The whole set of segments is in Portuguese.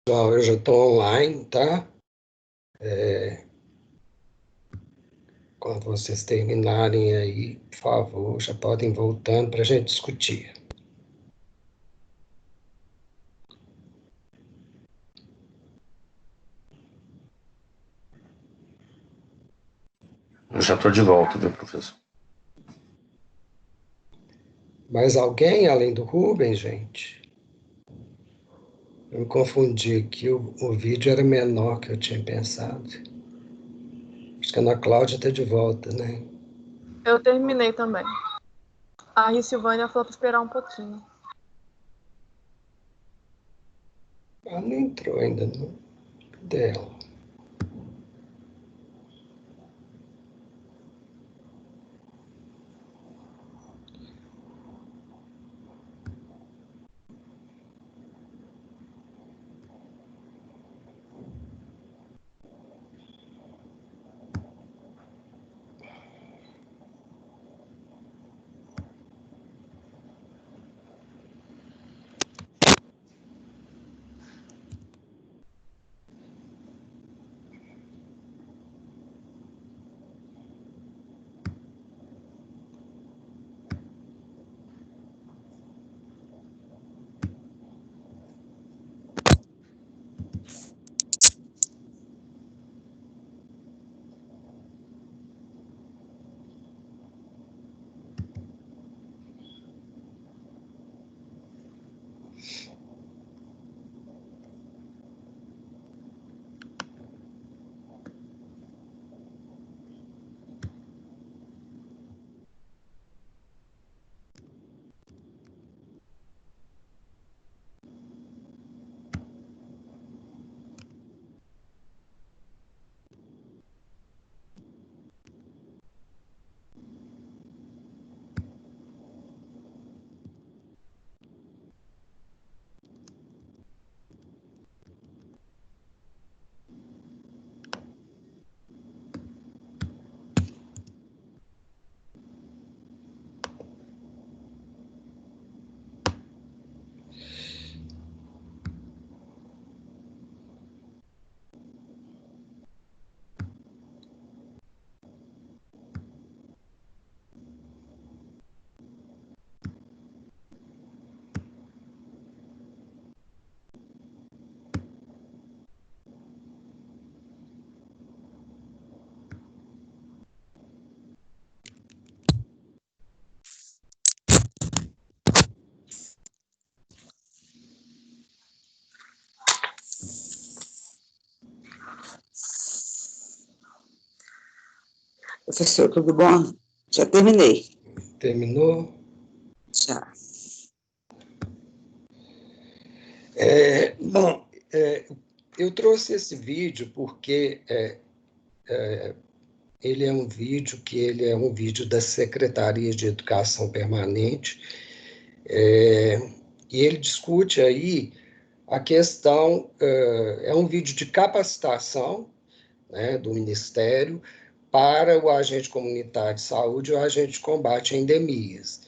Pessoal, eu já estou online, tá? Quando vocês terminarem aí, por favor, já podem ir voltando para a gente discutir. Eu já estou de volta, viu, professor? Mais alguém além do Rubens, gente? Eu me confundi aqui, o vídeo era menor que eu tinha pensado. Acho que a Ana Cláudia está de volta, né? Eu terminei também. A Silvânia falou para esperar um pouquinho. Ela não entrou ainda, não. Cadê ela? Professor, tudo bom? Já terminei. Terminou? Já. Bom, eu trouxe esse vídeo porque ele é um vídeo da Secretaria de Educação Permanente, e ele discute aí a questão, é um vídeo de capacitação, né, do Ministério para o agente comunitário de saúde e o agente de combate a endemias.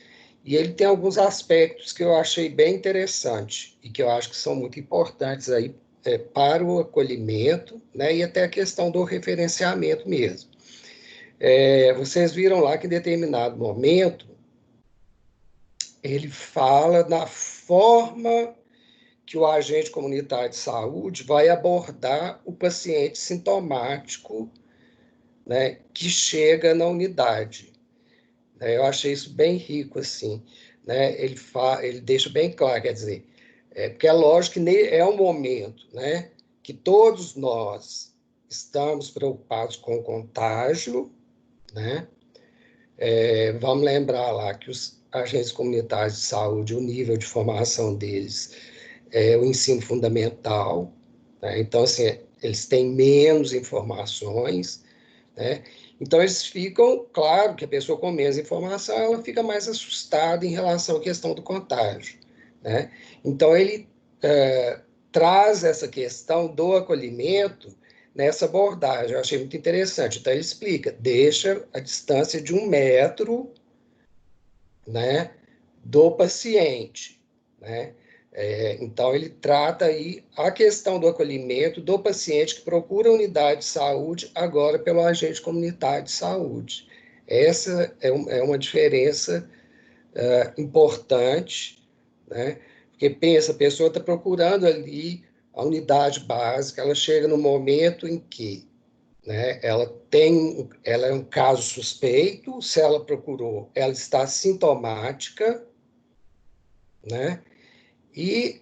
E ele tem alguns aspectos que eu achei bem interessante e que eu acho que são muito importantes aí para o acolhimento, né, e até a questão do referenciamento mesmo. Vocês viram lá que em determinado momento ele fala na forma que o agente comunitário de saúde vai abordar o paciente sintomático, né, que chega na unidade. Eu achei isso bem rico, assim, né? Ele deixa bem claro, quer dizer, porque é lógico que é um momento, né, que todos nós estamos preocupados com o contágio, né? Vamos lembrar lá que os agentes comunitários de saúde, o nível de formação deles é o ensino fundamental, né? Então, assim, eles têm menos informações, né? Então, eles ficam, claro que a pessoa com menos informação, ela fica mais assustada em relação à questão do contágio, né? Então, ele traz essa questão do acolhimento nessa abordagem, eu achei muito interessante. Então, ele explica, deixa a distância de 1 metro, né, do paciente, né? Então, ele trata aí a questão do acolhimento do paciente que procura a unidade de saúde, agora pelo agente comunitário de saúde. Essa é uma diferença importante, né? Porque pensa, a pessoa está procurando ali a unidade básica, ela chega no momento em que, né, ela é um caso suspeito, se ela procurou, ela está sintomática, né? E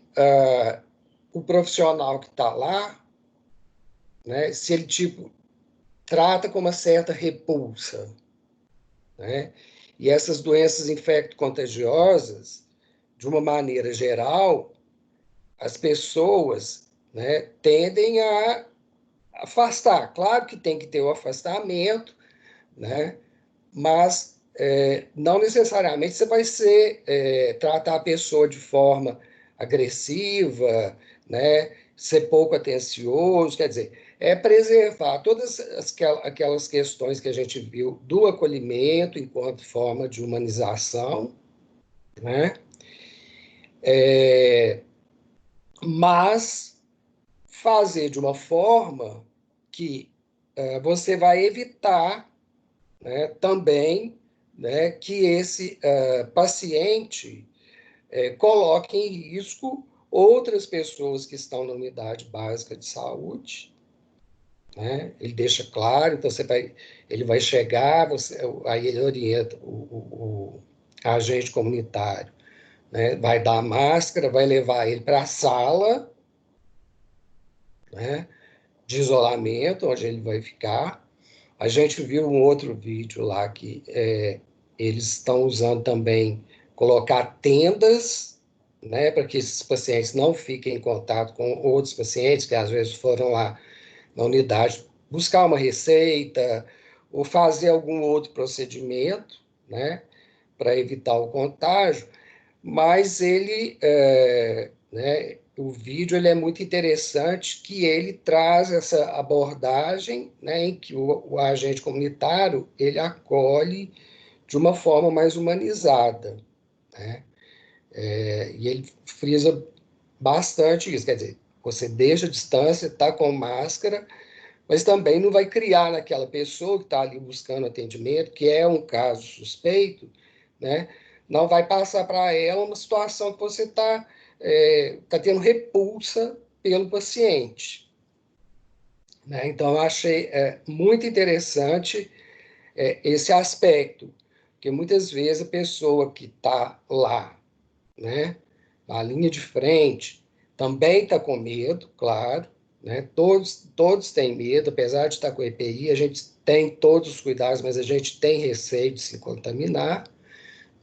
o profissional que está lá, né, se ele trata com uma certa repulsa, né? E essas doenças infecto-contagiosas, de uma maneira geral, as pessoas, né, tendem a afastar. Claro que tem que ter o afastamento, né? Mas não necessariamente você vai tratar a pessoa de forma agressiva, né? Ser pouco atencioso, quer dizer, é preservar todas aquelas questões que a gente viu do acolhimento enquanto forma de humanização, né? Mas fazer de uma forma que você vai evitar, né, também, né, que esse paciente coloque em risco outras pessoas que estão na unidade básica de saúde, né? Ele deixa claro, então ele vai chegar, aí ele orienta o agente comunitário, né? Vai dar a máscara, vai levar ele para a sala, né, de isolamento, onde ele vai ficar. A gente viu um outro vídeo lá que eles estão usando também colocar tendas, né, para que esses pacientes não fiquem em contato com outros pacientes que às vezes foram lá na unidade buscar uma receita ou fazer algum outro procedimento, né, para evitar o contágio, mas o vídeo ele é muito interessante, que ele traz essa abordagem, né, em que o agente comunitário ele acolhe de uma forma mais humanizada, né? E ele frisa bastante isso, quer dizer, você deixa a distância, está com máscara, mas também não vai criar naquela pessoa que está ali buscando atendimento, que é um caso suspeito, né? Não vai passar para ela uma situação que você tá tendo repulsa pelo paciente, né? Então, eu achei muito interessante esse aspecto, porque muitas vezes a pessoa que está lá, né, na linha de frente, também está com medo, claro, né? Todos têm medo, apesar de estar com EPI, a gente tem todos os cuidados, mas a gente tem receio de se contaminar,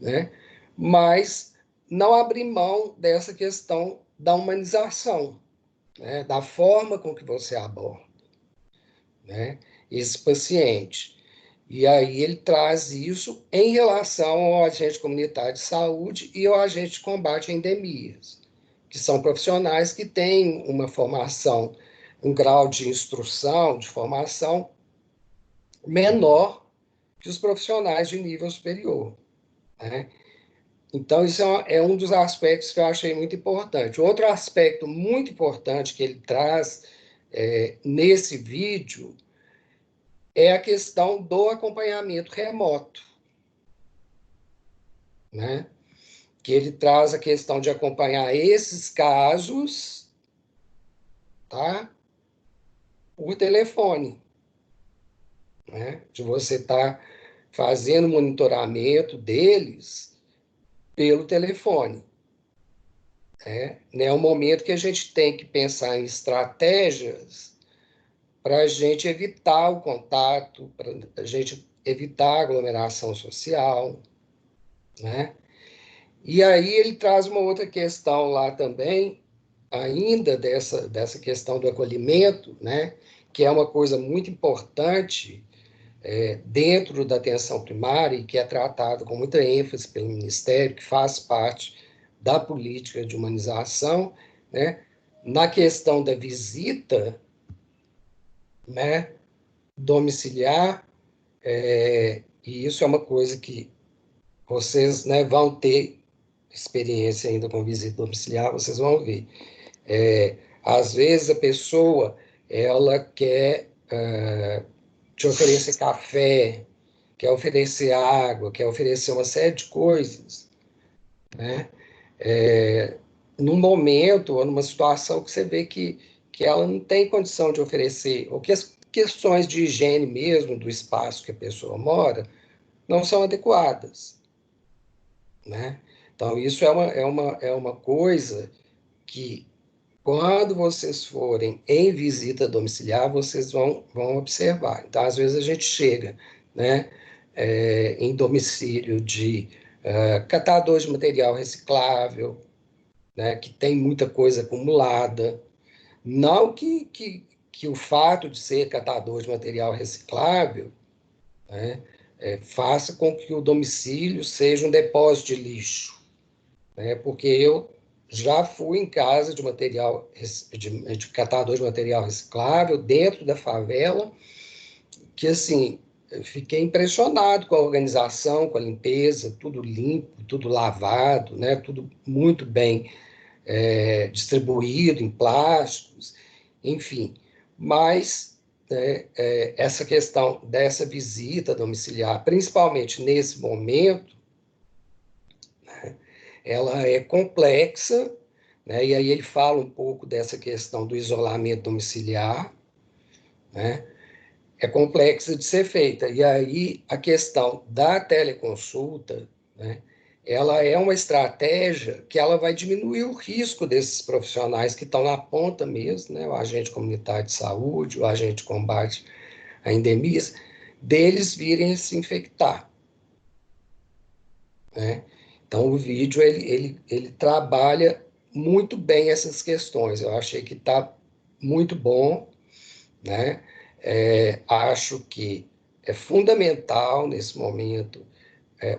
né? Mas não abrir mão dessa questão da humanização, né? Da forma com que você aborda, né, esse paciente. E aí ele traz isso em relação ao agente comunitário de saúde e ao agente de combate a endemias, que são profissionais que têm uma formação, um grau de instrução, de formação menor que os profissionais de nível superior, né? Então, isso é um dos aspectos que eu achei muito importante. Outro aspecto muito importante que ele traz nesse vídeo é a questão do acompanhamento remoto, né? Que ele traz a questão de acompanhar esses casos, tá? Por telefone, né? De você estar fazendo monitoramento deles pelo telefone. É um momento que a gente tem que pensar em estratégias para a gente evitar o contato, para a gente evitar a aglomeração social, né? E aí ele traz uma outra questão lá também, ainda dessa questão do acolhimento, né? Que é uma coisa muito importante dentro da atenção primária e que é tratado com muita ênfase pelo Ministério, que faz parte da política de humanização, né? Na questão da visita, né, domiciliar, e isso é uma coisa que vocês, né, vão ter experiência ainda com visita domiciliar, vocês vão ver. Às vezes a pessoa, ela quer te oferecer café, quer oferecer água, quer oferecer uma série de coisas, né? Num momento ou numa situação que você vê que ela não tem condição de oferecer, ou que as questões de higiene mesmo do espaço que a pessoa mora não são adequadas, né? Então, isso é uma coisa que, quando vocês forem em visita domiciliar, vocês vão observar. Então, às vezes a gente chega, né, em domicílio de catador de material reciclável, né, que tem muita coisa acumulada. Não que o fato de ser catador de material reciclável, né, faça com que o domicílio seja um depósito de lixo, né, porque eu já fui em casa de material de catador de material reciclável dentro da favela, que assim eu fiquei impressionado com a organização, com a limpeza, tudo limpo, tudo lavado, né, tudo muito bem distribuído em plásticos, enfim. Mas essa questão dessa visita domiciliar, principalmente nesse momento, né, ela é complexa, né, e aí ele fala um pouco dessa questão do isolamento domiciliar, né, é complexa de ser feita. E aí a questão da teleconsulta, né, ela é uma estratégia que ela vai diminuir o risco desses profissionais que estão na ponta mesmo, né, o agente comunitário de saúde, o agente de combate a endemias, deles virem se infectar, né? Então, o vídeo, ele trabalha muito bem essas questões. Eu achei que está muito bom, né? Acho que é fundamental, nesse momento,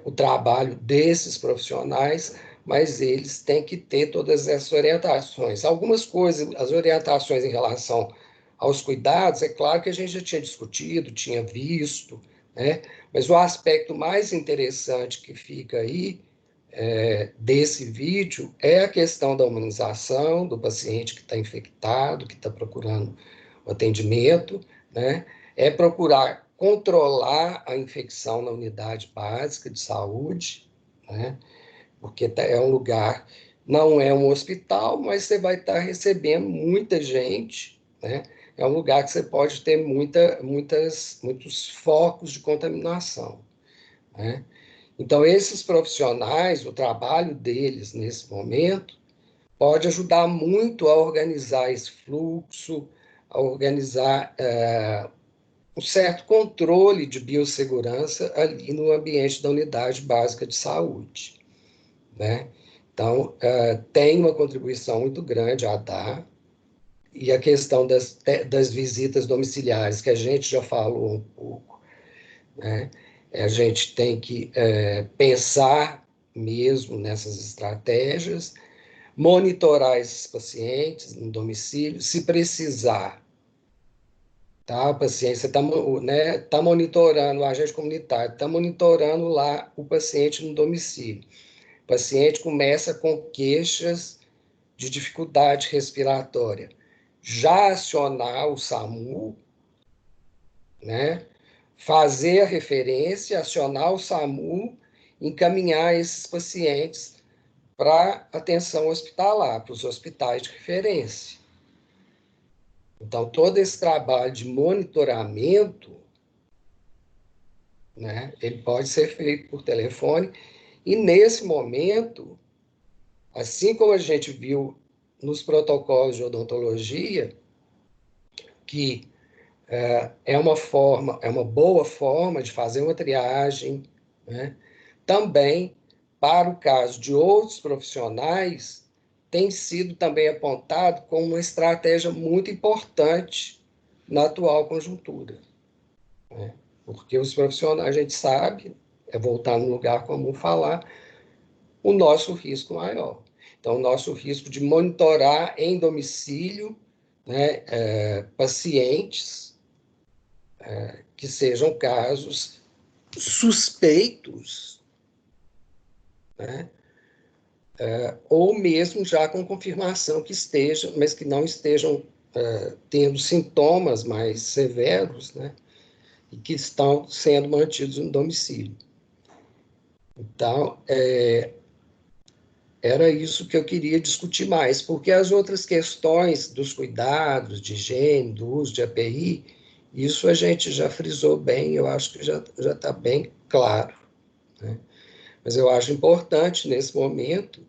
o trabalho desses profissionais, mas eles têm que ter todas essas orientações. Algumas coisas, as orientações em relação aos cuidados, é claro que a gente já tinha discutido, tinha visto, né? Mas o aspecto mais interessante que fica aí desse vídeo é a questão da humanização do paciente que está infectado, que está procurando o atendimento, né? É procurar controlar a infecção na unidade básica de saúde, né? Porque é um lugar, não é um hospital, mas você vai estar recebendo muita gente, né? É um lugar que você pode ter muitos focos de contaminação, né? Então, esses profissionais, o trabalho deles nesse momento, pode ajudar muito a organizar esse fluxo, a organizar um certo controle de biossegurança ali no ambiente da unidade básica de saúde, né? Então, tem uma contribuição muito grande a dar, e a questão das visitas domiciliares, que a gente já falou um pouco, né? A gente tem que pensar mesmo nessas estratégias, monitorar esses pacientes no domicílio, se precisar, tá? O paciente, você está, né, tá monitorando, o agente comunitário está monitorando lá o paciente no domicílio. O paciente começa com queixas de dificuldade respiratória. Já acionar o SAMU, né? Fazer a referência, acionar o SAMU, encaminhar esses pacientes para atenção hospitalar, para os hospitais de referência. Então, todo esse trabalho de monitoramento, né, ele pode ser feito por telefone, e nesse momento, assim como a gente viu nos protocolos de odontologia, que é uma boa forma de fazer uma triagem, né, também, para o caso de outros profissionais, tem sido também apontado como uma estratégia muito importante na atual conjuntura, né? Porque os profissionais, a gente sabe, voltar no lugar comum falar, o nosso risco maior. Então, o nosso risco de monitorar em domicílio, né, pacientes que sejam casos suspeitos, né, ou mesmo já com confirmação que estejam, mas que não estejam tendo sintomas mais severos, né, e que estão sendo mantidos no domicílio. Então, era isso que eu queria discutir mais, porque as outras questões dos cuidados, de higiene, do uso de API, isso a gente já frisou bem, eu acho que já está bem claro, né? Mas eu acho importante, nesse momento,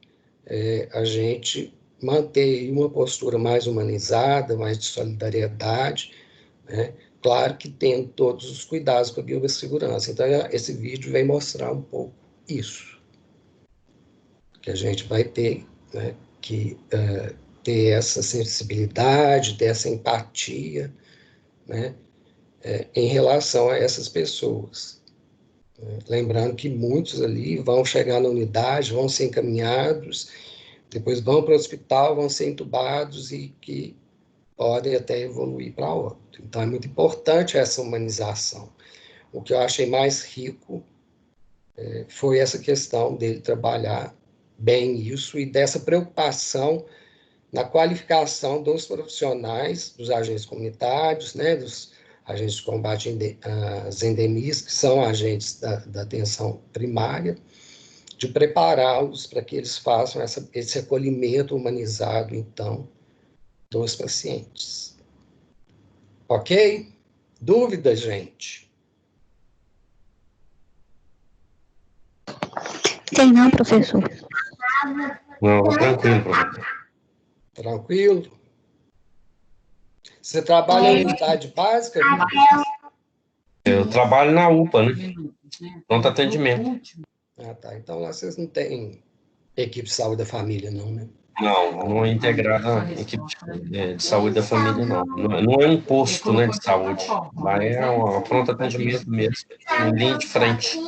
a gente manter uma postura mais humanizada, mais de solidariedade, né? Claro que tendo todos os cuidados com a biossegurança. Então, esse vídeo vem mostrar um pouco isso, que a gente vai ter, né, que ter essa sensibilidade, ter essa empatia, né, em relação a essas pessoas. Lembrando que muitos ali vão chegar na unidade, vão ser encaminhados, depois vão para o hospital, vão ser entubados e que podem até evoluir para óbito. Então, é muito importante essa humanização. O que eu achei mais rico foi essa questão dele trabalhar bem isso e dessa preocupação na qualificação dos profissionais, dos agentes comunitários, né, dos agentes de combate às endemias, que são agentes da atenção primária, de prepará-los para que eles façam esse acolhimento humanizado, então, dos pacientes. Ok? Dúvidas, gente? Tem não, professor. Não, tranquilo, professor. Tranquilo? Você trabalha em unidade básica, Vitor? Eu trabalho na UPA, né? Pronto atendimento. Ah, tá. Então lá vocês não têm equipe de saúde da família, não, né? Não é integrada a equipe de saúde da família, não. Não é um posto, né, de saúde. Lá é um pronto atendimento mesmo, em linha de frente.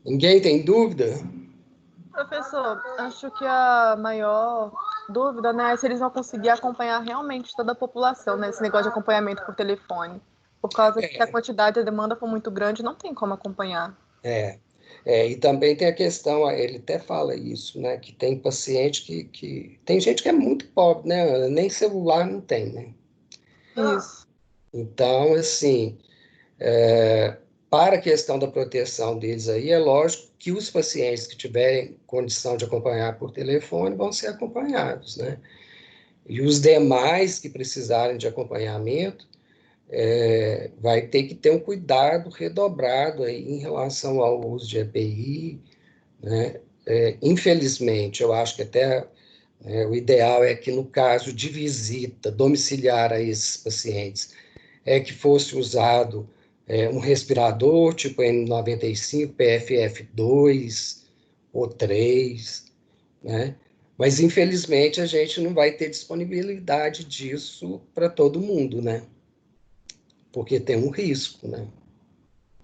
Ninguém tem dúvida? Professor, acho que a maior dúvida, né, é se eles vão conseguir acompanhar realmente toda a população, né, esse negócio de acompanhamento por telefone. Por causa que a quantidade, a demanda for muito grande, não tem como acompanhar. E também tem a questão, ele até fala isso, né, que tem paciente que... Tem gente que é muito pobre, né, nem celular não tem, né? Isso. Então, assim, para a questão da proteção deles aí, é lógico que os pacientes que tiverem condição de acompanhar por telefone vão ser acompanhados, né? E os demais que precisarem de acompanhamento, vai ter que ter um cuidado redobrado aí em relação ao uso de EPI, né? Infelizmente, eu acho que até o ideal é que, no caso de visita domiciliar a esses pacientes, que fosse usado um respirador tipo N95, PFF2 ou 3, né? Mas, infelizmente, a gente não vai ter disponibilidade disso para todo mundo, né? Porque tem um risco, né?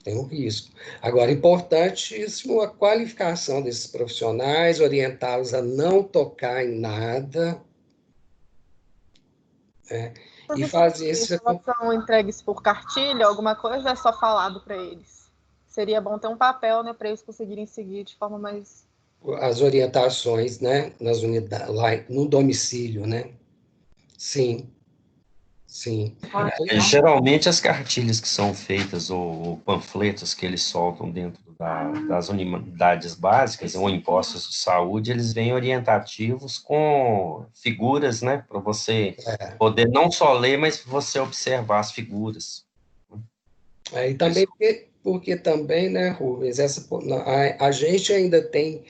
Tem um risco. Agora, importantíssimo a qualificação desses profissionais, orientá-los a não tocar em nada, né? E fazer esse... Informação entregues por cartilha, alguma coisa, é só falado para eles. Seria bom ter um papel, né, para eles conseguirem seguir de forma mais... As orientações, né, nas unidades, lá no domicílio, né? Sim, sim. Geralmente as cartilhas que são feitas ou panfletos que eles soltam dentro das unidades básicas ou em postos de saúde, eles vêm orientativos com figuras, né, para você poder não só ler, mas você observar as figuras. E também porque também, né, Rubens, a gente ainda tem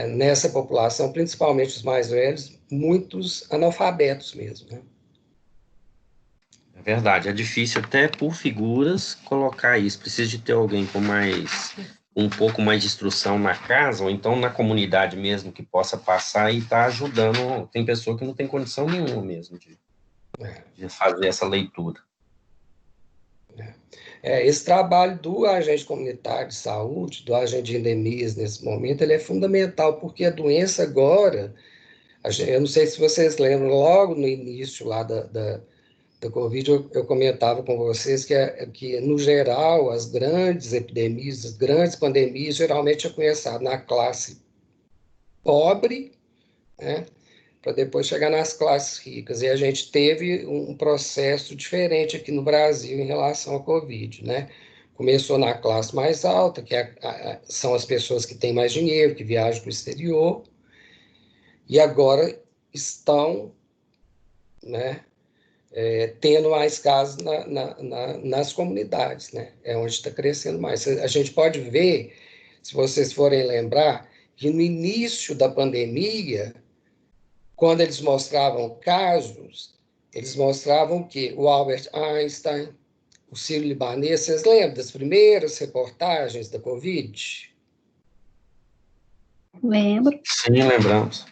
nessa população, principalmente os mais velhos, muitos analfabetos mesmo, né? É verdade, é difícil até por figuras colocar isso. Precisa de ter alguém com um pouco mais de instrução na casa, ou então na comunidade mesmo, que possa passar e estar ajudando. Tem pessoa que não tem condição nenhuma mesmo de fazer essa leitura. Esse trabalho do agente comunitário de saúde, do agente de endemias nesse momento, ele é fundamental, porque a doença agora, eu não sei se vocês lembram, logo no início lá da da Covid, eu comentava com vocês que, no geral, as grandes epidemias, as grandes pandemias, geralmente é começado na classe pobre, né, para depois chegar nas classes ricas. E a gente teve um processo diferente aqui no Brasil em relação à Covid, né? Começou na classe mais alta, que são as pessoas que têm mais dinheiro, que viajam para o exterior, e agora estão, né, tendo mais casos nas comunidades, né? É onde está crescendo mais. A gente pode ver, se vocês forem lembrar, que no início da pandemia, quando eles mostravam casos, eles mostravam que o Albert Einstein, o Sírio-Libanês, vocês lembram das primeiras reportagens da Covid? Lembro. Sim, lembramos.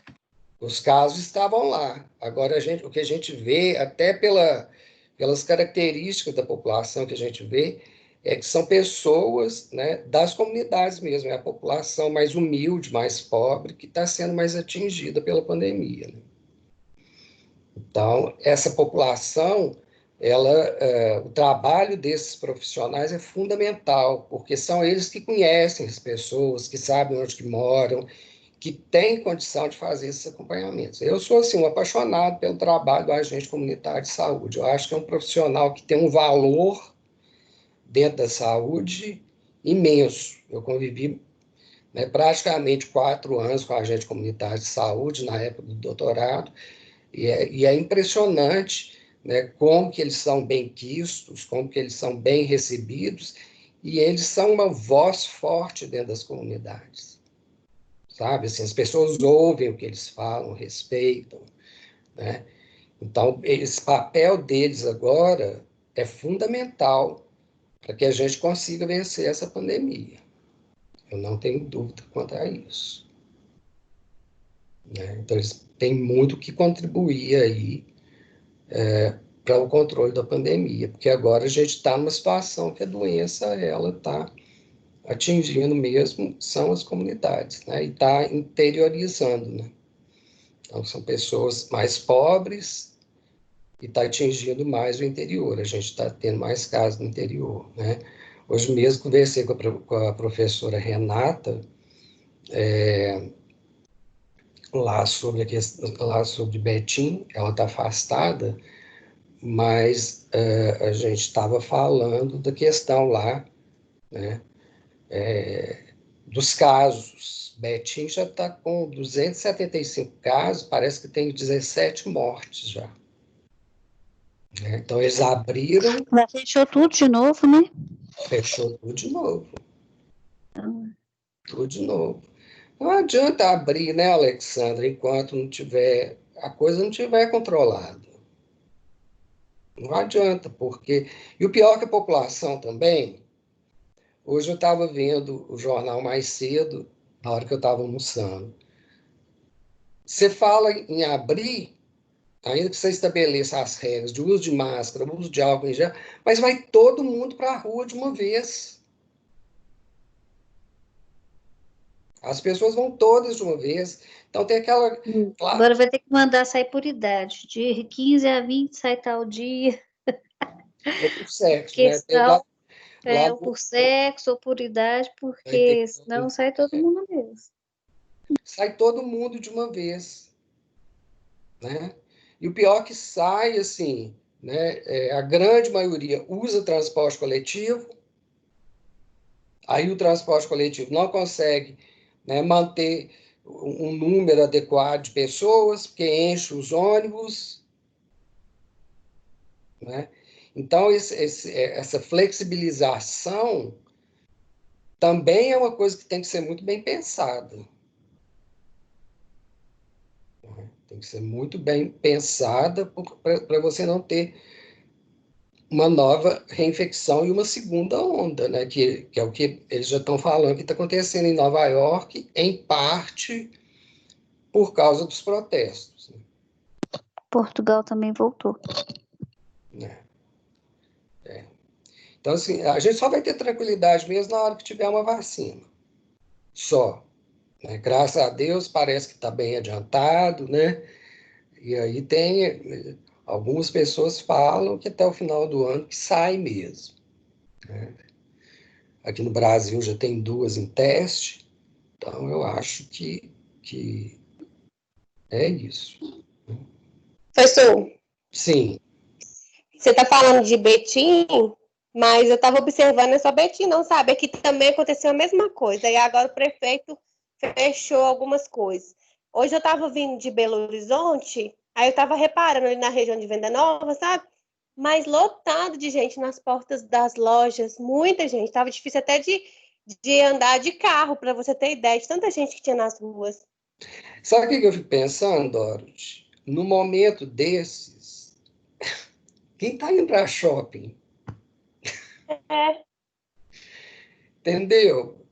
Os casos estavam lá. Agora, o que a gente vê, até pelas características da população que a gente vê, é que são pessoas, né, das comunidades mesmo, é a população mais humilde, mais pobre, que está sendo mais atingida pela pandemia, né? Então, essa população, o trabalho desses profissionais é fundamental, porque são eles que conhecem as pessoas, que sabem onde que moram, que têm condição de fazer esses acompanhamentos. Eu sou, assim, um apaixonado pelo trabalho do agente comunitário de saúde. Eu acho que é um profissional que tem um valor dentro da saúde imenso. Eu convivi, né, praticamente 4 anos com agente comunitário de saúde, na época do doutorado, e é impressionante, né, como que eles são bem quistos, como que eles são bem recebidos, e eles são uma voz forte dentro das comunidades, sabe? Assim, as pessoas ouvem o que eles falam, respeitam, né? Então, esse papel deles agora é fundamental para que a gente consiga vencer essa pandemia. Eu não tenho dúvida quanto a isso, né? Então, eles têm muito que contribuir aí para o controle da pandemia, porque agora a gente está numa situação que a doença ela está atingindo mesmo, são as comunidades, né? E está interiorizando, né? Então, são pessoas mais pobres e está atingindo mais o interior. A gente está tendo mais casos no interior, né? Hoje mesmo conversei com a professora Renata, lá sobre Betim. Ela está afastada, mas a gente estava falando da questão lá, né, dos casos. Betim já está com 275 casos, parece que tem 17 mortes já, né? Então, eles abriram, Lá fechou tudo de novo, né? fechou tudo de novo. Tudo de novo. Não adianta abrir, né, Alexandra, enquanto a coisa não tiver controlada. Não adianta, porque... E o pior é que a população também... Hoje eu estava vendo o jornal mais cedo, na hora que eu estava almoçando. Você fala em abrir, ainda que você estabeleça as regras de uso de máscara, uso de álcool em gel, mas vai todo mundo para a rua de uma vez. As pessoas vão todas de uma vez. Então tem aquela... Agora vai ter que mandar sair por idade. De 15 a 20 sai tal dia. Ou por sexo, né? Questão Lá ou por sexo ou por idade, no interior, porque senão sai todo mundo mesmo. sai todo mundo de uma vez, né? E o pior é que sai, assim, né? A grande maioria usa transporte coletivo, aí o transporte coletivo não consegue, né, manter um número adequado de pessoas, porque enche os ônibus, né? Então, essa flexibilização também é uma coisa que tem que ser muito bem pensada. Tem que ser muito bem pensada para você não ter uma nova reinfecção e uma segunda onda, né? Que é o que eles já estão falando que está acontecendo em Nova York, em parte por causa dos protestos, Portugal também voltou. né? Então, assim, a gente só vai ter tranquilidade mesmo na hora que tiver uma vacina. Só, né? Graças a Deus, parece que está bem adiantado, né? E aí tem Algumas pessoas falam que até o final do ano que sai mesmo, né? Aqui no Brasil já tem 2 em teste, então eu acho que é isso. Professor, Sim, você está falando de Betim, mas eu estava observando, não é só Betim, não, sabe? Aqui também aconteceu a mesma coisa, e agora o prefeito fechou algumas coisas. Hoje eu estava vindo de Belo Horizonte, aí eu estava reparando ali na região de Venda Nova, sabe? Mas lotado de gente nas portas das lojas, muita gente. Estava difícil até de andar de carro, para você ter ideia de tanta gente que tinha nas ruas. sabe o que eu fico pensando, Dorothy? No momento desses, quem está indo para shopping, É, entendeu?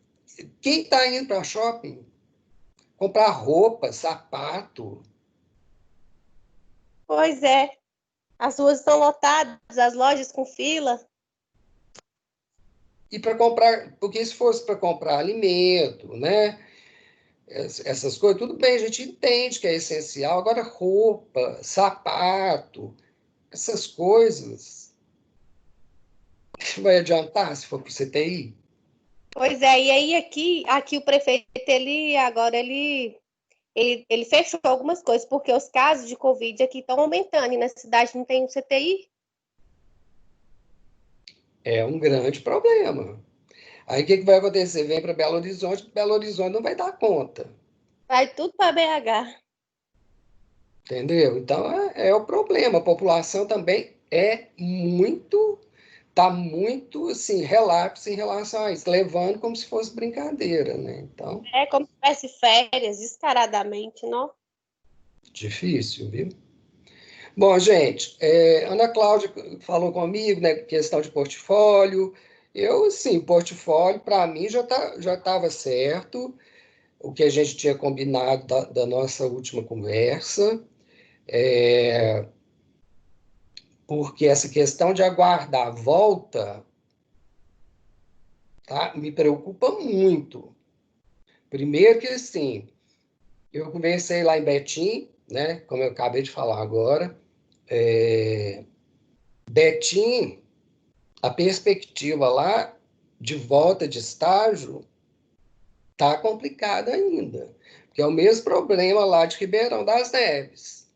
Quem está indo para shopping? Comprar roupa, sapato. pois é. As ruas estão lotadas, as lojas com fila. E para comprar, porque se fosse para comprar alimento, né? Essas coisas, tudo bem, a gente entende que é essencial. Agora, roupa, sapato, essas coisas, vai adiantar se for para o CTI? Pois é, e aí aqui o prefeito, ele fechou algumas coisas, porque os casos de Covid aqui estão aumentando, e na cidade não tem um CTI. É um grande problema. Aí o que vai acontecer? Vem para Belo Horizonte não vai dar conta, Vai tudo para BH. entendeu? Então é o problema. A população também está muito assim, relapso em relação a isso, levando como se fosse brincadeira, né? Então, É como se tivesse férias, descaradamente, não? difícil, viu? Bom, gente, Ana Cláudia falou comigo, né, questão de portfólio. Eu, sim, portfólio, para mim, já estava certo, o que a gente tinha combinado da nossa última conversa, porque essa questão de aguardar a volta, tá, me preocupa muito. Primeiro que, assim, eu conversei lá em Betim, né, como eu acabei de falar agora, Betim, a perspectiva lá de volta de estágio está complicada ainda, porque é o mesmo problema lá de Ribeirão das Neves.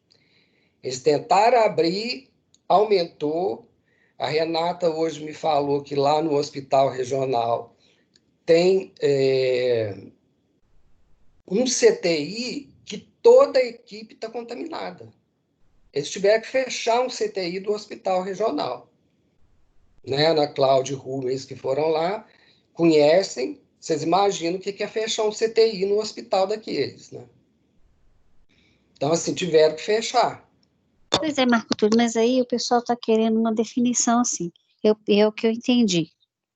Eles tentaram abrir, aumentou. A Renata hoje me falou que lá no hospital regional tem um CTI que toda a equipe está contaminada. Eles tiveram que fechar um CTI do hospital regional. Né? Ana Cláudia e Rubens, que foram lá, conhecem. Vocês imaginam o que é fechar um CTI no hospital daqueles, né? Então, assim, tiveram que fechar. Pois é, Marco Túlio, mas aí o pessoal está querendo uma definição assim. É o que eu entendi,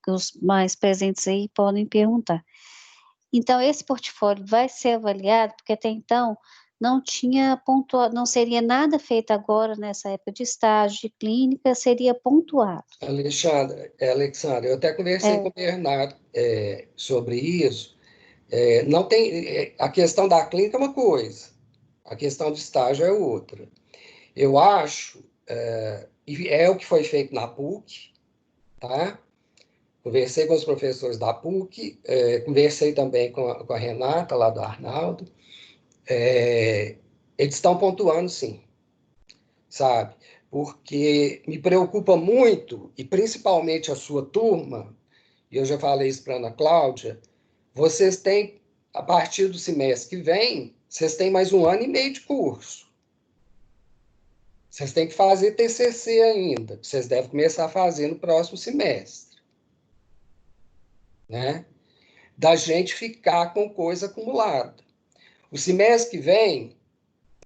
que os mais presentes aí podem perguntar. Então, esse portfólio vai ser avaliado, porque até então não tinha pontuado, não seria nada feito agora nessa época de estágio, de clínica, seria pontuado. Alexandra, eu até conversei com o Bernardo sobre isso. Não tem, a questão da clínica é uma coisa, a questão do estágio é outra. Eu acho, e é o que foi feito na PUC, tá? Conversei com os professores da PUC, conversei também com a Renata, lá do Arnaldo. Eles estão pontuando, sim, sabe? Porque me preocupa muito, e principalmente a sua turma, e eu já falei isso para a Ana Cláudia, vocês têm, a partir do semestre que vem, vocês têm mais 1 ano e meio de curso. Vocês têm que fazer TCC ainda, vocês devem começar a fazer no próximo semestre. Né? Da gente ficar com coisa acumulada. O semestre que vem,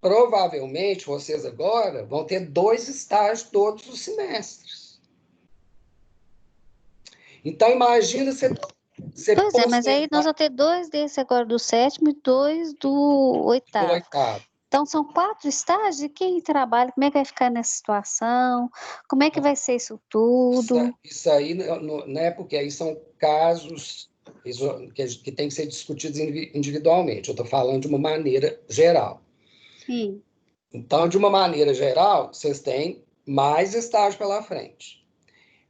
provavelmente, vocês agora vão ter 2 estágios todos os semestres. Então, imagina você Pois é, mas aí nós postergar vamos ter 2 desse agora do 7º e 2 do o 8º. 8º. Então, são 4 estágios, e quem trabalha, como é que vai ficar nessa situação? Como é que vai ser isso tudo? Isso aí, né, porque aí são casos que têm que ser discutidos individualmente. Eu estou falando de uma maneira geral. Sim. Então, de uma maneira geral, vocês têm mais estágio pela frente.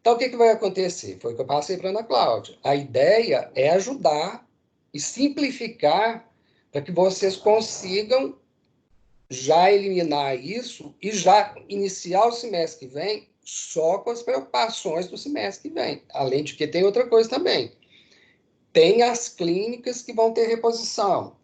Então, o que vai acontecer? Foi o que eu passei para a Ana Cláudia. A ideia é ajudar e simplificar para que vocês consigam já eliminar isso e já iniciar o semestre que vem só com as preocupações do semestre que vem. Além de que tem outra coisa também. Tem as clínicas que vão ter reposição.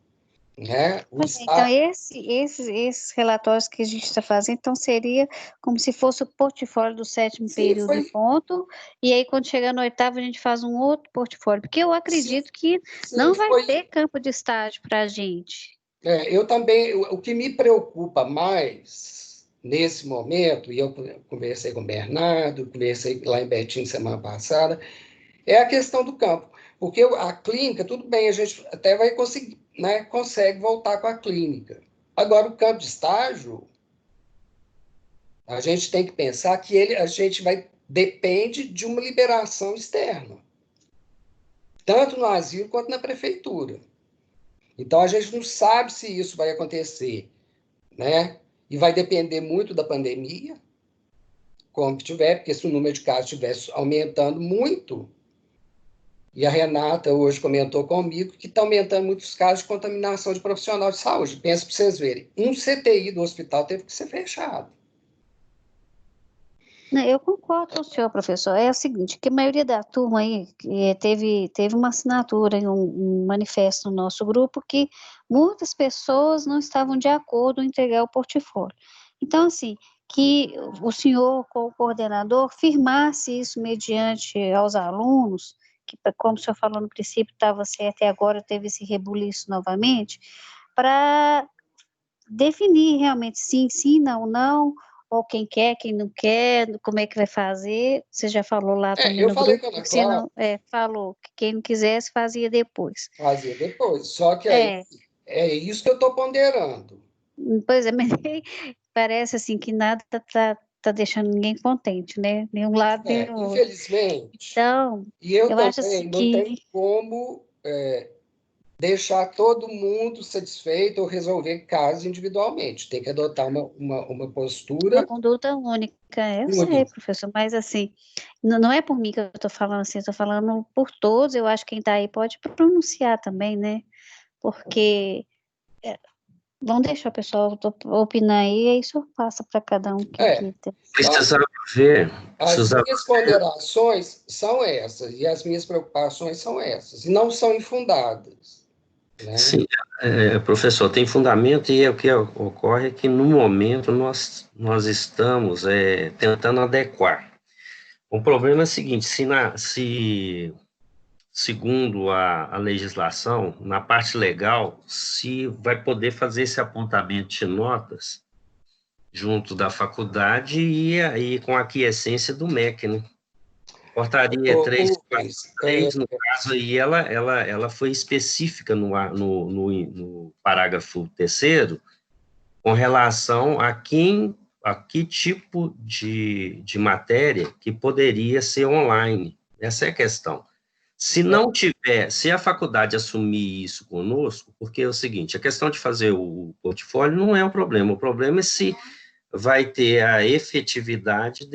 Né? Então, esses relatórios que a gente está fazendo, então seria como se fosse o portfólio do 7º período e ponto, e aí quando chegar no 8º a gente faz um outro portfólio, porque eu acredito que não vai ter campo de estágio para a gente. Eu também, o que me preocupa mais nesse momento, e eu conversei com o Bernardo, conversei lá em Betim semana passada, é a questão do campo. Porque a clínica, tudo bem, a gente até vai conseguir, né, consegue voltar com a clínica. Agora, o campo de estágio, a gente tem que pensar que a gente depende de uma liberação externa, tanto no asilo quanto na prefeitura. Então, a gente não sabe se isso vai acontecer, né? E vai depender muito da pandemia, como que tiver, porque se o número de casos estivesse aumentando muito, e a Renata hoje comentou comigo que está aumentando muitos casos de contaminação de profissional de saúde. Pensa para vocês verem, um CTI do hospital teve que ser fechado. Eu concordo com o senhor, professor. É o seguinte, que a maioria da turma aí teve uma assinatura em um manifesto no nosso grupo que muitas pessoas não estavam de acordo em entregar o portfólio. Então, assim, que o senhor, como coordenador, firmasse isso mediante aos alunos, que, como o senhor falou no princípio, estava certo e agora teve esse rebuliço novamente, para definir realmente sim, não, ou quem quer, quem não quer, como é que vai fazer. Você já falou lá também no grupo, que se não, falou que quem não quisesse fazia depois. Fazia depois, só que aí, é isso que eu estou ponderando. Pois é, mas parece assim que nada tá deixando ninguém contente, né? Nenhum lado, nem o outro. Infelizmente. Então, e eu também acho assim não que... tenho como deixar todo mundo satisfeito ou resolver casos individualmente. Tem que adotar uma postura... Uma conduta única, eu sei, professor, mas assim, não é por mim que eu estou falando assim, eu estou falando por todos, eu acho que quem está aí pode pronunciar também, né? Porque vamos deixar o pessoal opinar aí, e aí isso passa para cada um que Precisamos ver. As minhas ponderações são essas, e as minhas preocupações são essas, e não são infundadas. Né? Sim, professor, tem fundamento, e o que ocorre é que, no momento, nós estamos tentando adequar. O problema é o seguinte, se segundo a legislação, na parte legal, se vai poder fazer esse apontamento de notas junto da faculdade e com a aquiescência do MEC, né? Portaria 343, no caso aí, ela foi específica no parágrafo 3º com relação a que tipo de matéria que poderia ser online. Essa é a questão. Se não tiver, se a faculdade assumir isso conosco, porque é o seguinte, a questão de fazer o portfólio não é um problema, o problema é se vai ter a efetividade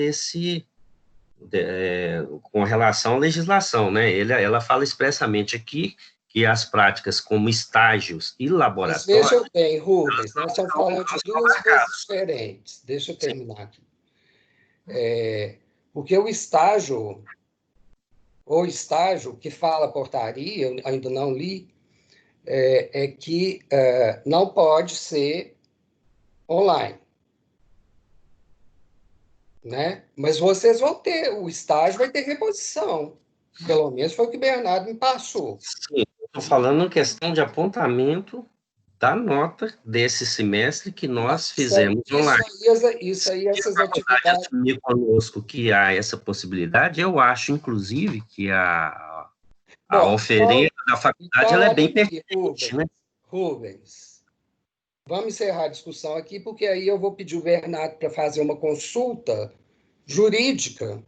com relação à legislação, né? Ela fala expressamente aqui que as práticas como estágios e laboratórios... Mas veja bem, Rubens, nós estamos falando de duas coisas diferentes. Deixa eu terminar aqui. Porque o estágio que fala a portaria, eu ainda não li, é que não pode ser online. Né? Mas vocês vão ter, o estágio vai ter reposição. Pelo menos foi o que o Bernardo me passou. Sim, estou falando em questão de apontamento da nota desse semestre que nós fizemos online. Isso aí, essas atividades... assumir conosco que há essa possibilidade, eu acho, inclusive, que a oferenda da faculdade então, ela é bem pertinente, né? Rubens, vamos encerrar a discussão aqui, porque aí eu vou pedir o Bernardo para fazer uma consulta jurídica.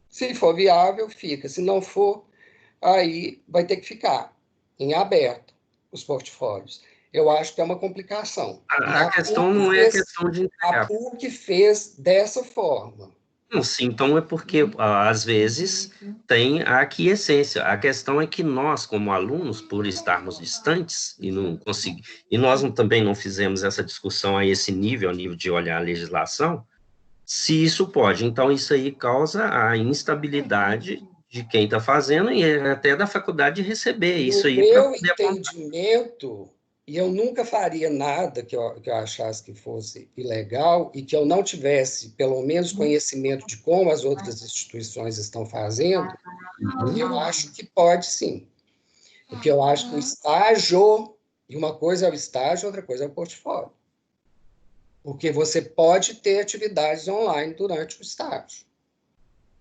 Se for viável, fica. Se não for, aí vai ter que ficar em aberto os portfólios. eu acho que é uma complicação. A questão não é a questão de entregar. A PUC fez dessa forma. Não, sim, então é porque, às vezes, tem a aquiescência. A questão é que nós, como alunos, por estarmos distantes e não conseguir, e nós também não fizemos essa discussão a esse nível, ao nível de olhar a legislação, se isso pode. Então, isso aí causa a instabilidade de quem está fazendo e até da faculdade receber isso aí. No meu entendimento, e eu nunca faria nada que eu achasse que fosse ilegal e que eu não tivesse, pelo menos, conhecimento de como as outras instituições estão fazendo, eu acho que pode sim. Porque eu acho que o estágio, e uma coisa é o estágio, outra coisa é o portfólio. Porque você pode ter atividades online durante o estágio.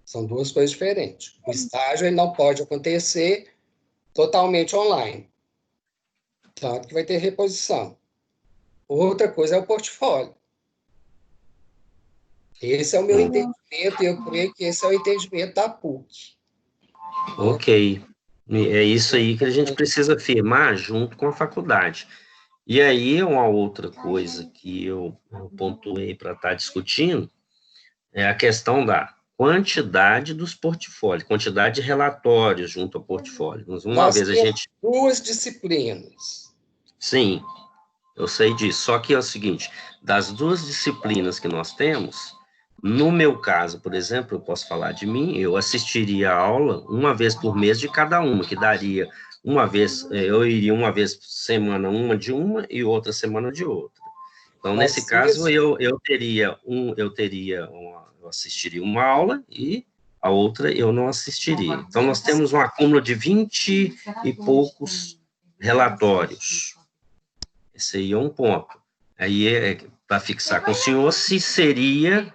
São duas coisas diferentes. O estágio ele não pode acontecer totalmente online. Tanto que vai ter reposição. Outra coisa é o portfólio. Esse é o meu entendimento, e eu creio que esse é o entendimento da PUC. Ok. É isso aí que a gente precisa firmar junto com a faculdade. E aí, uma outra coisa que eu pontuei para estar discutindo é a questão da quantidade dos portfólios, quantidade de relatórios junto ao portfólio. Nós temos duas disciplinas. Sim, eu sei disso. Só que é o seguinte, das duas disciplinas que nós temos, no meu caso, por exemplo, eu posso falar de mim, eu assistiria a aula uma vez por mês de cada uma, que daria uma vez, eu iria uma vez por semana, uma de uma e outra semana de outra. Então, nesse caso, eu assistiria uma aula e a outra eu não assistiria. Então, nós temos um acúmulo de 20 e poucos relatórios. Esse aí é um ponto. Aí é para fixar com o senhor se seria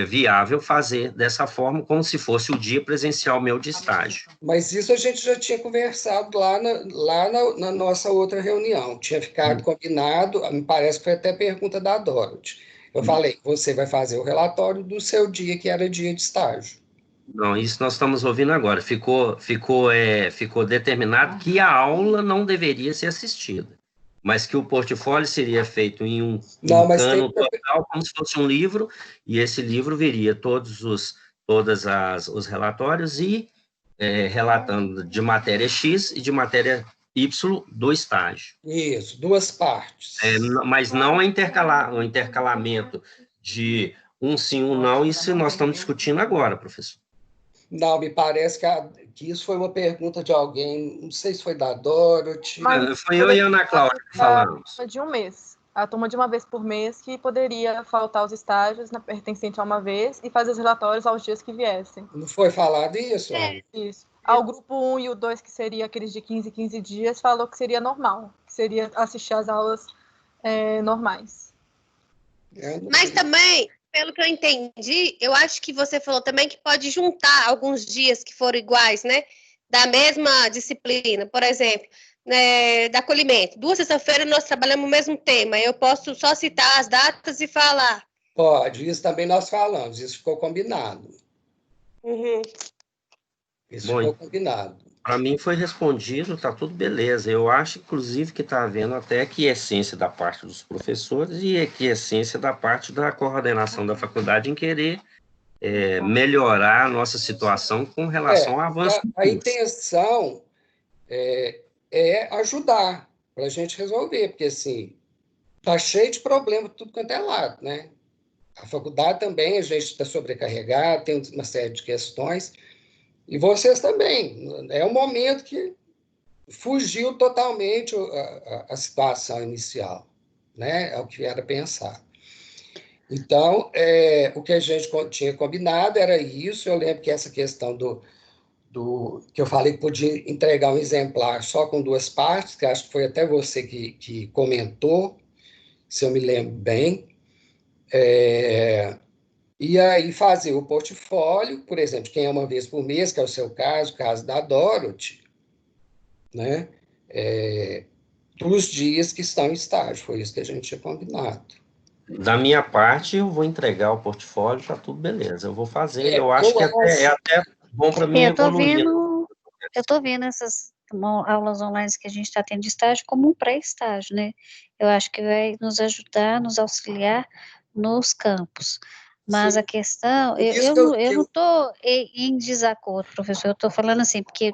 viável fazer dessa forma, como se fosse o dia presencial meu de estágio. Mas isso a gente já tinha conversado lá na nossa outra reunião. Tinha ficado combinado, me parece que foi até pergunta da Dorothy. Eu falei, você vai fazer o relatório do seu dia, que era dia de estágio. Não, isso nós estamos ouvindo agora. Ficou determinado que a aula não deveria ser assistida, mas que o portfólio seria feito em um cano total, como se fosse um livro, e esse livro viria todos os relatórios e relatando de matéria X e de matéria Y do estágio. Isso, duas partes. Mas não o intercalamento de um sim, um não, isso nós estamos discutindo agora, professor. Não, me parece que isso foi uma pergunta de alguém, não sei se foi da Dorothy. Foi eu e a Ana Cláudia que falamos. De um mês. A turma de uma vez por mês que poderia faltar os estágios pertencente a uma vez e fazer os relatórios aos dias que viessem. Não foi falado isso? Isso. Ao grupo 1 e o 2, que seria aqueles de 15 dias, falou que seria normal, que seria assistir às aulas normais. Mas também, pelo que eu entendi, eu acho que você falou também que pode juntar alguns dias que foram iguais, né? Da mesma disciplina. Por exemplo, da acolhimento. 2 sexta-feiras nós trabalhamos o mesmo tema. Eu posso só citar as datas e falar. Pode, isso também nós falamos, isso ficou combinado. Isso ficou combinado. Para mim foi respondido, está tudo beleza. Eu acho, inclusive, que está havendo até aquiescência da parte dos professores e aquiescência da parte da coordenação da faculdade em querer melhorar a nossa situação com relação ao avanço. A intenção é ajudar para a gente resolver, porque assim, está cheio de problema tudo quanto é lado, né? A faculdade também, a gente está sobrecarregado, tem uma série de questões. E vocês também. É um momento que fugiu totalmente a situação inicial, né? É o que era pensar. Então, o que a gente tinha combinado era isso. Eu lembro que essa questão que eu falei que podia entregar um exemplar só com 2 partes, que acho que foi até você que comentou, se eu me lembro bem. E aí fazer o portfólio, por exemplo, quem é uma vez por mês, que é o seu caso, o caso da Dorothy, né? Dos dias que estão em estágio, foi isso que a gente tinha combinado. Da minha parte, eu vou entregar o portfólio, tá tudo beleza, eu vou fazer, eu acho que é até bom para mim evoluir. Eu tô vendo essas aulas online que a gente está tendo de estágio como um pré-estágio, né? Eu acho que vai nos ajudar, nos auxiliar nos campos. Mas Sim. a questão, Por isso eu não estou em desacordo, professor, eu estou falando assim, porque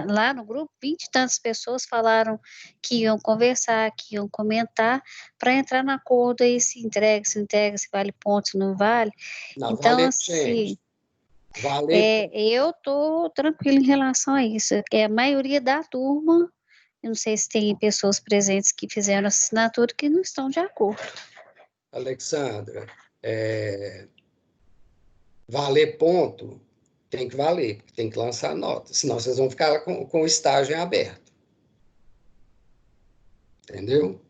lá no grupo, 20 e tantas pessoas falaram que iam conversar, que iam comentar, para entrar no acordo aí, se entrega, se vale ponto, se não vale. Não, Então, vale, assim, gente. Vale. eu estou tranquila em relação a isso. É a maioria da turma, eu não sei se tem pessoas presentes que fizeram assinatura que não estão de acordo. Alexandra, valer ponto tem que valer, tem que lançar nota, senão vocês vão ficar com o estágio em aberto. Entendeu?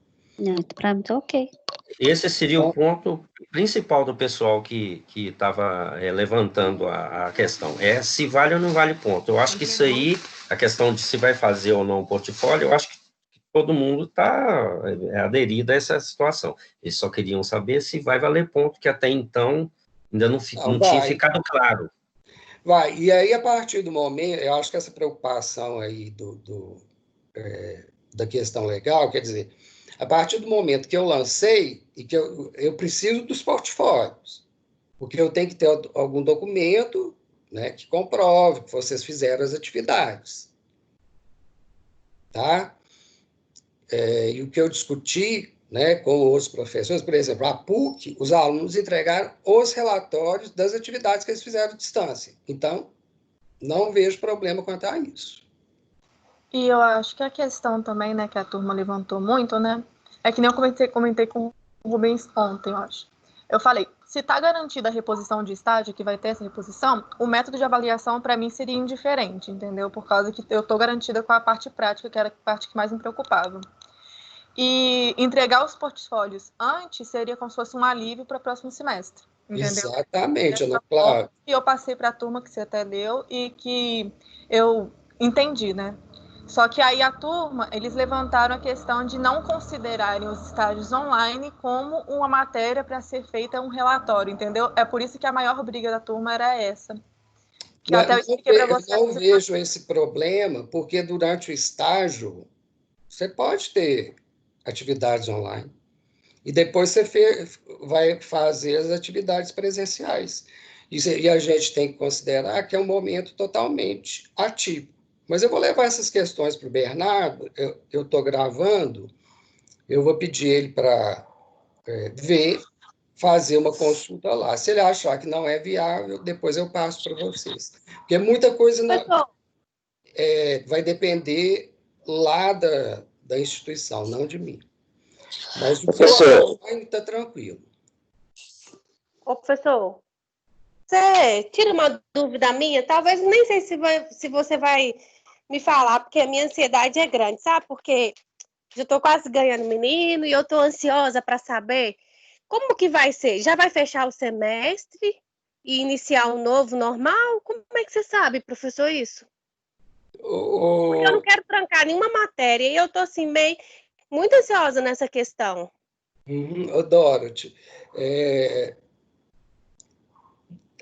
Para mim tá ok. Esse seria o ponto principal do pessoal que estava levantando a questão. É se vale ou não vale ponto. Eu acho que isso aí, a questão de se vai fazer ou não o portfólio, eu acho que todo mundo está aderido a essa situação. Eles só queriam saber se vai valer ponto, que até então ainda não tinha ficado claro. Vai, e aí a partir do momento, eu acho que essa preocupação aí da questão legal, quer dizer, a partir do momento que eu lancei, e que eu preciso dos portfólios, porque eu tenho que ter algum documento, né, que comprove que vocês fizeram as atividades. Tá? E o que eu discuti, né, com os professores, por exemplo, a PUC, os alunos entregaram os relatórios das atividades que eles fizeram à distância. Então, não vejo problema quanto a isso. E eu acho que a questão também, né, que a turma levantou muito, né, é que nem eu comentei com o Rubens ontem, eu acho. Eu falei, se está garantida a reposição de estágio, que vai ter essa reposição, o método de avaliação, para mim, seria indiferente, entendeu? Por causa que eu estou garantida com a parte prática, que era a parte que mais me preocupava. E entregar os portfólios antes seria como se fosse um alívio para o próximo semestre, entendeu? Exatamente, claro. E eu passei para a turma que você até deu e que eu entendi, né? Só que aí a turma, eles levantaram a questão de não considerarem os estágios online como uma matéria para ser feita um relatório, entendeu? É por isso que a maior briga da turma era essa. Que até eu expliquei para você. Eu não vejo esse problema, porque durante o estágio você pode ter atividades online. E depois você vai fazer as atividades presenciais. E a gente tem que considerar que é um momento totalmente atípico. Mas eu vou levar essas questões para o Bernardo, eu estou gravando, eu vou pedir ele para ver, fazer uma consulta lá. Se ele achar que não é viável, depois eu passo para vocês. Porque muita coisa vai depender lá da instituição, não de mim. Mas o professor está tranquilo. Ô, professor, você tira uma dúvida minha? Talvez nem sei se você vai me falar, porque a minha ansiedade é grande, sabe? Porque já estou quase ganhando menino e eu estou ansiosa para saber como que vai ser. Já vai fechar o semestre e iniciar um novo normal? Como é que você sabe, professor, isso? Porque eu não quero trancar nenhuma matéria e eu estou assim, muito ansiosa nessa questão. Dorothy,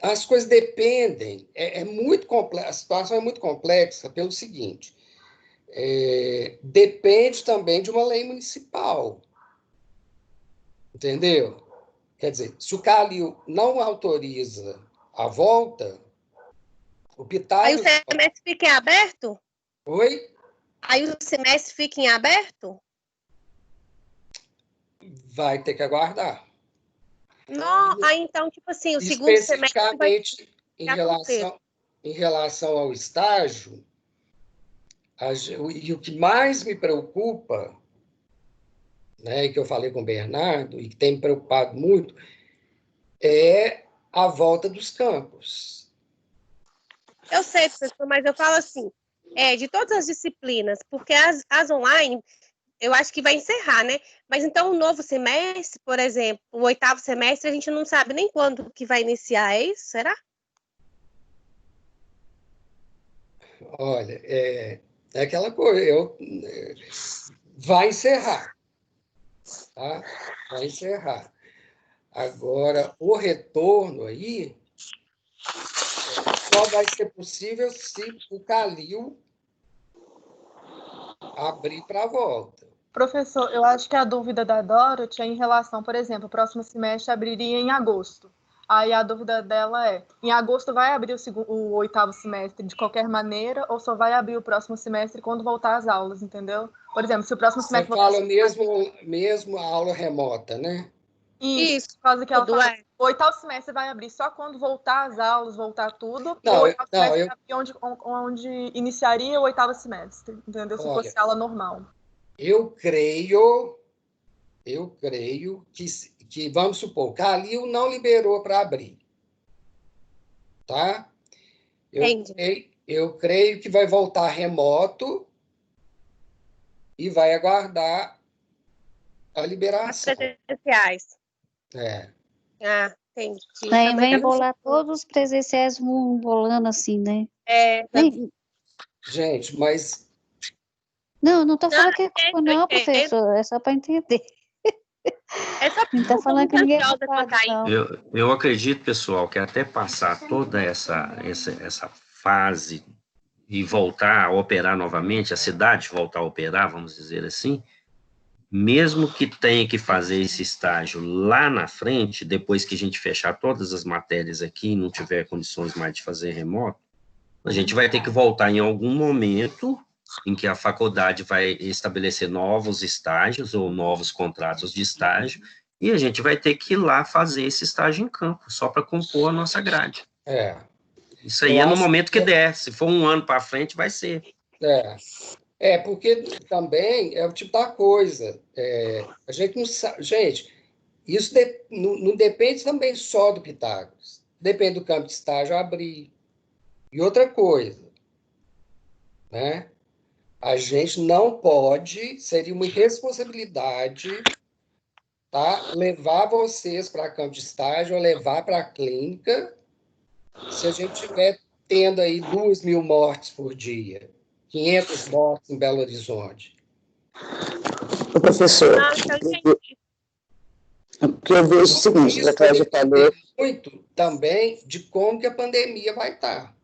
as coisas dependem, muito complexa, a situação é muito complexa pelo seguinte, depende também de uma lei municipal, entendeu? Quer dizer, se o CALIU não autoriza a volta, o Pitalho... Aí o semestre fica em aberto? Oi? Aí o semestre fica em aberto? Vai ter que aguardar. Não, aí então, tipo assim, o segundo semestre vai... Especificamente em relação ao estágio, e o que mais me preocupa, né, e que eu falei com o Bernardo, e que tem me preocupado muito, é a volta dos campos. Eu sei, professor, mas eu falo assim, de todas as disciplinas, porque as online, eu acho que vai encerrar, né? Mas então o novo semestre, por exemplo, o 8º semestre, a gente não sabe nem quando que vai iniciar, é isso? Será? Olha, é aquela coisa, vai encerrar, tá? Vai encerrar. Agora, o retorno aí só vai ser possível se o CALIU abrir para a volta. Professor, eu acho que a dúvida da Dorothy é em relação, por exemplo, o próximo semestre abriria em agosto. Aí a dúvida dela é, em agosto vai abrir o 8º semestre de qualquer maneira ou só vai abrir o próximo semestre quando voltar às aulas, entendeu? Por exemplo, se o próximo Você semestre... fala mesmo a aula remota, né? Isso, por causa que ela fala, o 8º semestre vai abrir só quando voltar às aulas, voltar tudo, o 8º semestre vai abrir onde iniciaria o 8º semestre, entendeu? Se fosse aula normal. Eu creio que vamos supor, Calil não liberou para abrir, tá? Eu creio que vai voltar remoto e vai aguardar a liberação. As presenciais. Entendi. Aí vai embolar todos os presenciais, vão embolando assim, né? Gente, mas... Não estou falando que é culpa não, professor, é só para entender. Não está falando que ninguém é culpado, não. Eu acredito, pessoal, que até passar toda essa fase e voltar a operar novamente, a cidade voltar a operar, vamos dizer assim, mesmo que tenha que fazer esse estágio lá na frente, depois que a gente fechar todas as matérias aqui e não tiver condições mais de fazer remoto, a gente vai ter que voltar em algum momento em que a faculdade vai estabelecer novos estágios ou novos contratos de estágio, e a gente vai ter que ir lá fazer esse estágio em campo, só para compor a nossa grade. Isso aí no momento que der. Se for um ano para frente, vai ser. Porque também é o tipo da coisa. A gente não sabe... Gente, isso não depende também só do Pitágoras. Depende do campo de estágio abrir. E outra coisa, né? A gente não pode, seria uma irresponsabilidade, tá? Levar vocês para campo de estágio ou levar para a clínica se a gente estiver tendo aí 2.000 mortes por dia, 500 mortes em Belo Horizonte. O professor, o que eu vejo é o seguinte, a Cláudia falou... Muito também de como que a pandemia vai estar.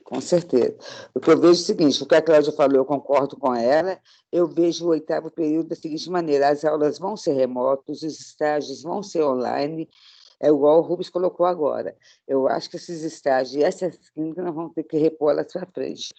Com certeza. O que eu vejo é o seguinte, o que a Cláudia falou, eu concordo com ela, eu vejo o 8º período da seguinte maneira, as aulas vão ser remotos, os estágios vão ser online, é igual o Rubens colocou agora. Eu acho que esses estágios e essas clínicas nós vamos ter que repor elas para frente.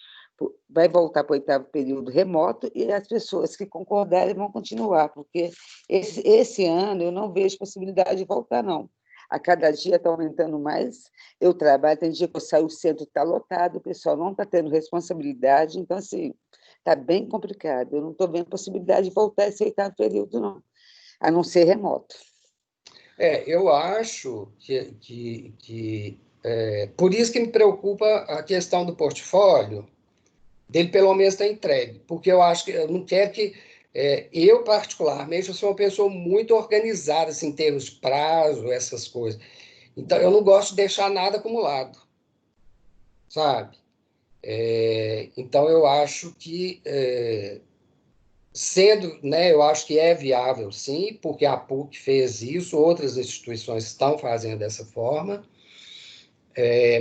Vai voltar para o 8º período remoto e as pessoas que concordarem vão continuar, porque esse ano eu não vejo possibilidade de voltar, não. A cada dia está aumentando mais, eu trabalho, tem dia que eu saio, o centro está lotado, o pessoal não está tendo responsabilidade, então, assim, está bem complicado. Eu não estou vendo possibilidade de voltar a esse 8º período, não, a não ser remoto. Eu acho que por isso que me preocupa a questão do portfólio, dele pelo menos estar entregue, porque eu acho que eu não quero que... eu, particularmente, eu sou uma pessoa muito organizada assim, em termos de prazo, essas coisas. Então, eu não gosto de deixar nada acumulado, sabe? Então, eu acho que, eu acho que é viável, sim, porque a PUC fez isso, outras instituições estão fazendo dessa forma,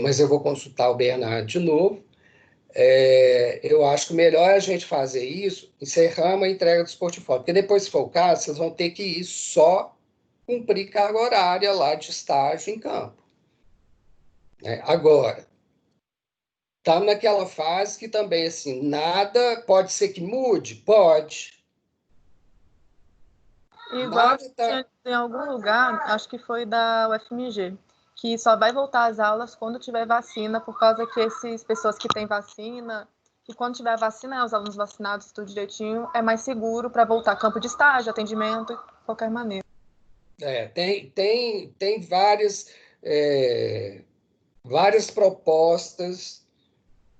mas eu vou consultar o Bernardo de novo. Eu acho que o melhor é a gente fazer isso, encerramos a entrega dos portfólios, porque depois, se for o caso, vocês vão ter que ir só cumprir carga horária lá de estágio em campo. Agora, estamos naquela fase que também, assim, nada pode ser que mude? Pode. Igual em algum lugar, acho que foi da UFMG, que só vai voltar às aulas quando tiver vacina, por causa que essas pessoas que têm vacina, que quando tiver vacina, os alunos vacinados, tudo direitinho, é mais seguro para voltar a campo de estágio, atendimento, de qualquer maneira. Tem várias propostas,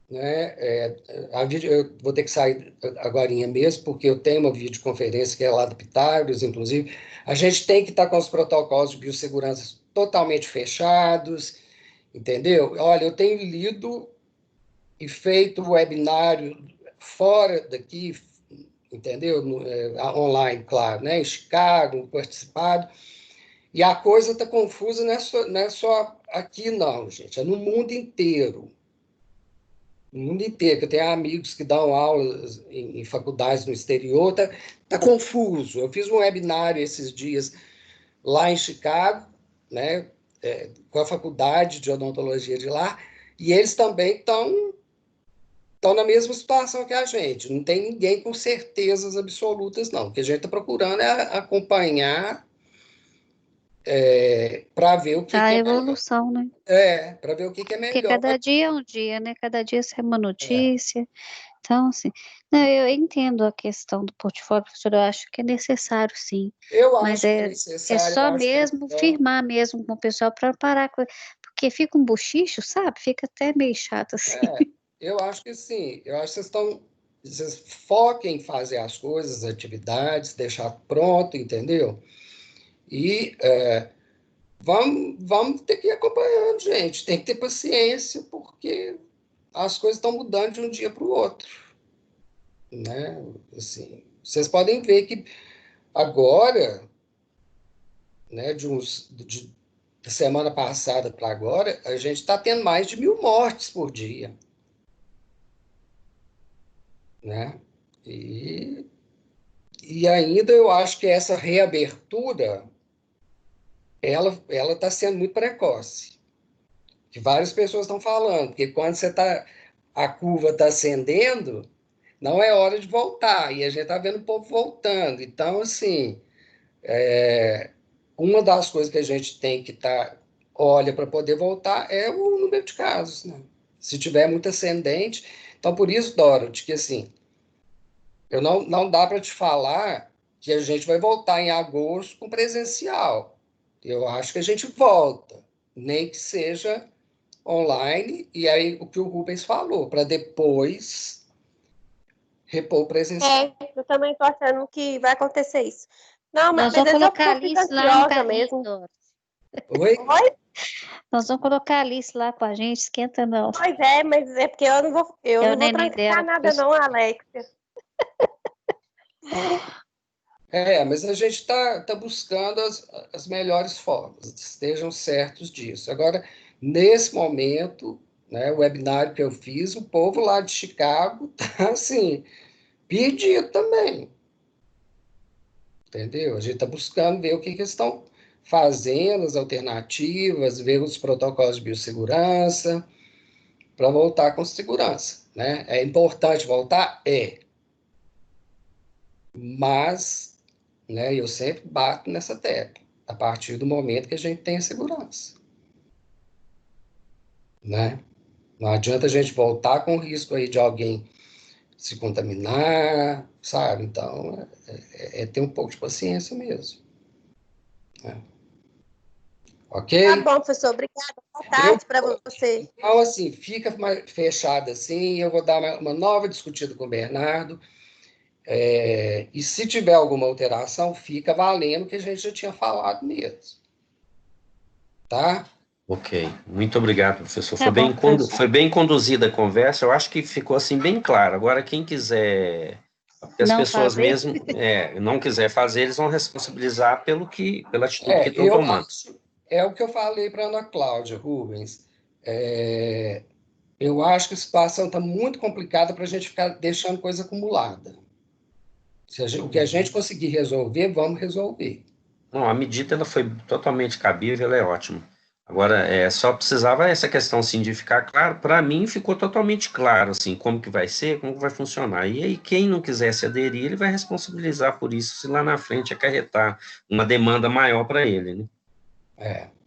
né? Eu vou ter que sair agora mesmo, porque eu tenho uma videoconferência que é lá do Pitágoras, inclusive. A gente tem que estar com os protocolos de biossegurança totalmente fechados, entendeu? Olha, eu tenho lido e feito webinário fora daqui, entendeu? Online, claro, né? Em Chicago, participado. E a coisa está confusa, não é só aqui, não, gente. É no mundo inteiro. no mundo inteiro, que eu tenho amigos que dão aulas em faculdades no exterior, tá confuso. Eu fiz um webinário esses dias lá em Chicago, né, com a faculdade de odontologia de lá, e eles também estão na mesma situação que a gente. Não tem ninguém com certezas absolutas, não. O que a gente está procurando é acompanhar para ver o que A é evolução, né? para ver o que é Porque melhor. cada dia é um dia, né? Cada dia sai uma notícia. Então, assim, não, eu entendo a questão do portfólio, professor, eu acho que é necessário, sim. Eu Mas acho que é é necessário, eu só acho que é mesmo melhor. firmar mesmo com o pessoal para parar com. Porque fica um bochicho, sabe? Fica até meio chato, assim. Eu acho que sim. Eu acho que vocês foquem em fazer as coisas, as atividades, deixar pronto, entendeu? E vamos ter que ir acompanhando, gente. Tem que ter paciência, porque as coisas estão mudando de um dia para o outro, né? Assim, vocês podem ver que agora, né, da semana passada para agora, a gente está tendo mais de 1.000 mortes por dia, né? E ainda eu acho que essa reabertura, ela está sendo muito precoce, que várias pessoas estão falando, porque quando a curva está ascendendo, não é hora de voltar, e a gente está vendo o povo voltando. Então, assim, uma das coisas que a gente tem que olha para poder voltar é o número de casos, né? Se tiver muito ascendente. Então, por isso, Dorothy, que assim, eu não dá para te falar que a gente vai voltar em agosto com presencial. Eu acho que a gente volta, nem que seja online, e aí o que o Rubens falou, para depois repor o presencial. Eu também tô achando que vai acontecer isso. Não, Nós mas vamos é só colocar porque a eu fico Alice lá no ansiosa carrinho, mesmo. Dora. Oi? Oi? Nós vamos colocar a Alice lá com a gente, esquenta não. Pois é, mas é porque eu É o não vou neném trancar dela. nada não, Alexia. Mas a gente está buscando as melhores formas, estejam certos disso. Agora, nesse momento, né, o webinário que eu fiz, o povo lá de Chicago está assim, perdido também, entendeu? A gente está buscando ver o que eles estão fazendo, as alternativas, ver os protocolos de biossegurança, para voltar com segurança, né? É importante voltar? Mas, né, eu sempre bato nessa tecla, a partir do momento que a gente tem a segurança, né? Não adianta a gente voltar com o risco aí de alguém se contaminar, sabe? Então, ter um pouco de paciência mesmo, né? Tá Ok? bom, professor, obrigada. Boa tarde para você. Então, assim, fica fechado assim, eu vou dar uma nova discutida com o Bernardo, e se tiver alguma alteração, fica valendo o que a gente já tinha falado mesmo, tá? Ok, muito obrigado, professor. Tá bom, professor. Foi bem conduzida a conversa, eu acho que ficou assim bem claro. Agora, quem quiser, porque as Não pessoas fazer? mesmo não quiser fazer, eles vão responsabilizar pela atitude que estão Eu tomando. acho, é o que eu falei para a Ana Cláudia Rubens. Eu acho que a situação está muito complicada para a gente ficar deixando coisa acumulada. O que a gente conseguir resolver, vamos resolver. Não, a medida ela foi totalmente cabível, ela é ótima. Agora, só precisava essa questão assim, de ficar claro. Para mim, ficou totalmente claro assim, como que vai ser, como que vai funcionar. E aí, quem não quisesse aderir, ele vai responsabilizar por isso, se lá na frente acarretar uma demanda maior para ele, né?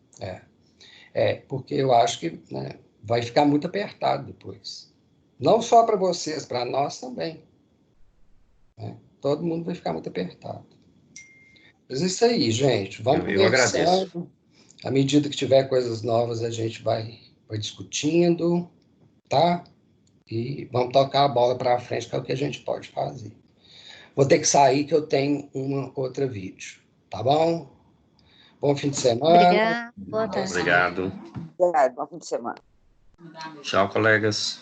Porque eu acho que, né, vai ficar muito apertado depois. Não só para vocês, para nós também, né? Todo mundo vai ficar muito apertado. Mas é isso aí, gente. Vamos Eu agradeço. conversando. À medida que tiver coisas novas, a gente vai discutindo, tá? E vamos tocar a bola para frente, que é o que a gente pode fazer. Vou ter que sair, que eu tenho uma outra vídeo, tá bom? Bom fim de semana. Obrigada. Boa tarde. Obrigado. Obrigado, bom fim de semana. Tchau, colegas.